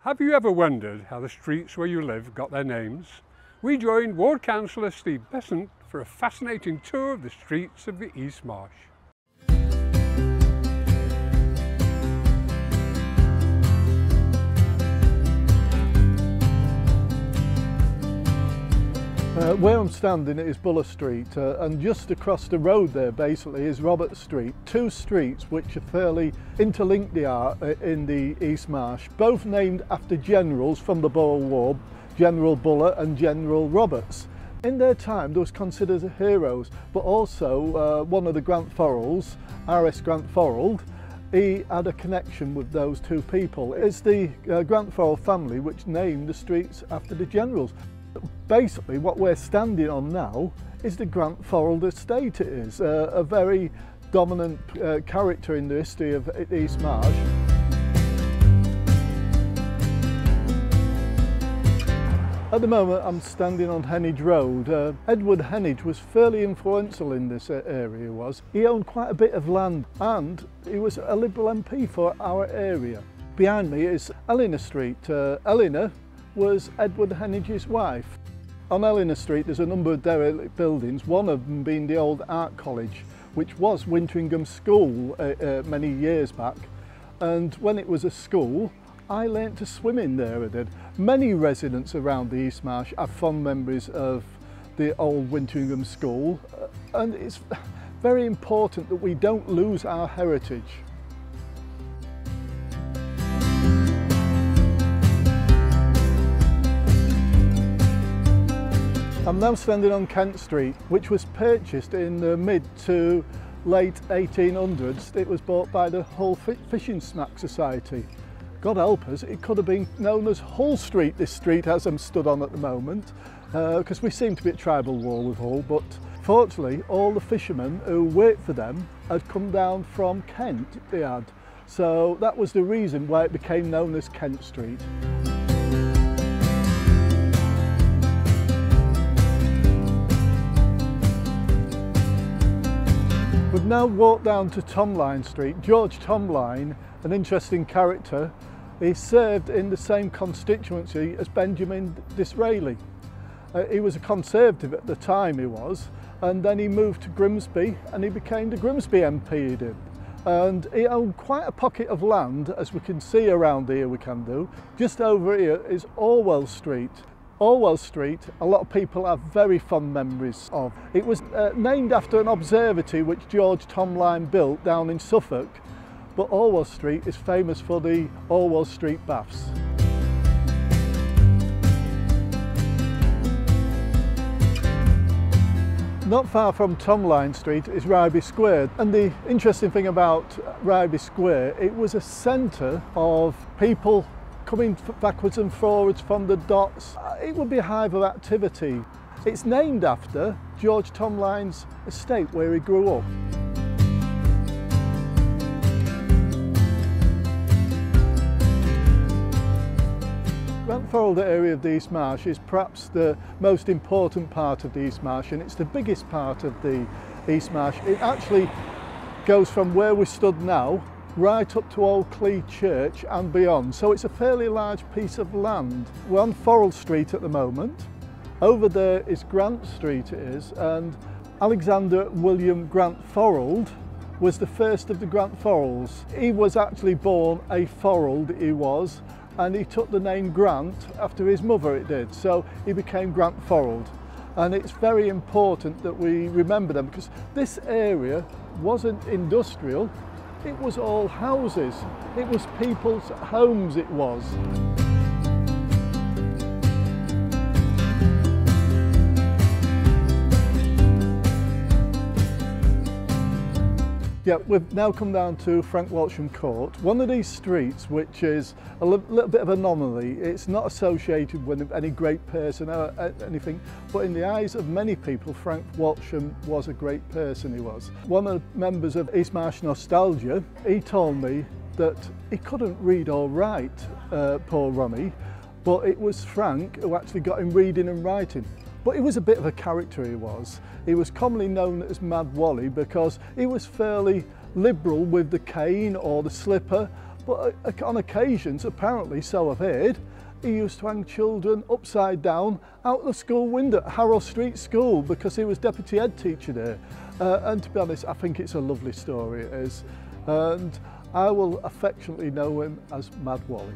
Have you ever wondered how the streets where you live got their names? We joined Ward Councillor Steve Beasant for a fascinating tour of the streets of the East Marsh. Where I'm standing is Cllr Street, and just across the road there basically is Ryobi Street. Two streets which are fairly interlinked they are in the East Marsh, both named after generals from the Boer War, General Buller and General Roberts. In their time they was considered heroes, but also one of the Grant Forrells, R.S. Grant Forrell, he had a connection with those two people. It's the Grant Forrell family which named the streets after the generals. Basically what we're standing on now is the Grant Forrell estate. It is a very dominant character in the history of East Marsh. At the moment I'm standing on Heneage Road. Edward Heneage was fairly influential in this area. He owned quite a bit of land and he was a Liberal MP for our area. Behind me is Eleanor Street. Eleanor was Edward Heneage's wife. On Eleanor Street there's a number of derelict buildings, one of them being the old art college, which was Winteringham School many years back. And when it was a school, I learnt to swim in there. I did. Many residents around the East Marsh have fond memories of the old Winteringham School, and it's very important that we don't lose our heritage. I'm now standing on Kent Street, which was purchased in the mid to late 1800s. It was bought by the Hull Fishing Smack Society. God help us, it could have been known as Hull Street, this street as I'm stood on at the moment, because we seem to be at tribal war with Hull, but fortunately all the fishermen who worked for them had come down from Kent, they had. So that was the reason why it became known as Kent Street. We've now walked down to Tomline Street. George Tomline, an interesting character, he served in the same constituency as Benjamin Disraeli. He was a Conservative at the time, he was, and then he moved to Grimsby and he became the Grimsby MP, he did. And he owned quite a pocket of land, as we can see around here we can do. Just over here is Orwell Street. Orwell Street, a lot of people have very fond memories of. It was named after an observatory which George Tomline built down in Suffolk, but Orwell Street is famous for the Orwell Street baths. Not far from Tomline Street is Ryobi Square, and the interesting thing about Ryobi Square, it was a centre of people coming backwards and forwards from the docks. It would be a hive of activity. It's named after George Tomline's estate where he grew up. Grant Forrell, the area of the East Marsh, is perhaps the most important part of the East Marsh, and it's the biggest part of the East Marsh. It actually goes from where we stood now right up to old Clee Church and beyond, so it's a fairly large piece of land. We're on Orwell Street at the moment. Over there is Grant Street, it is, and Alexander William Grant Forrell was the first of the Grant Forrells. He was actually born a Forrell, he was, and he took the name Grant after his mother, it did, so he became Grant Forrell. And it's very important that we remember them, because this area wasn't industrial. It was all houses. It was people's homes, it was. Yeah, we've now come down to Frank Walsham Court, one of these streets which is a little bit of an anomaly. It's not associated with any great person or anything, but in the eyes of many people, Frank Walsham was a great person, he was. One of the members of East Marsh Nostalgia, he told me that he couldn't read or write, poor Ronnie, but it was Frank who actually got him reading and writing. But he was a bit of a character, he was. He was commonly known as Mad Wally because he was fairly liberal with the cane or the slipper, but on occasions, apparently, so I've heard, he used to hang children upside down out the school window at Cllr Street School because he was deputy head teacher there. And to be honest, I think it's a lovely story, it is. And I will affectionately know him as Mad Wally.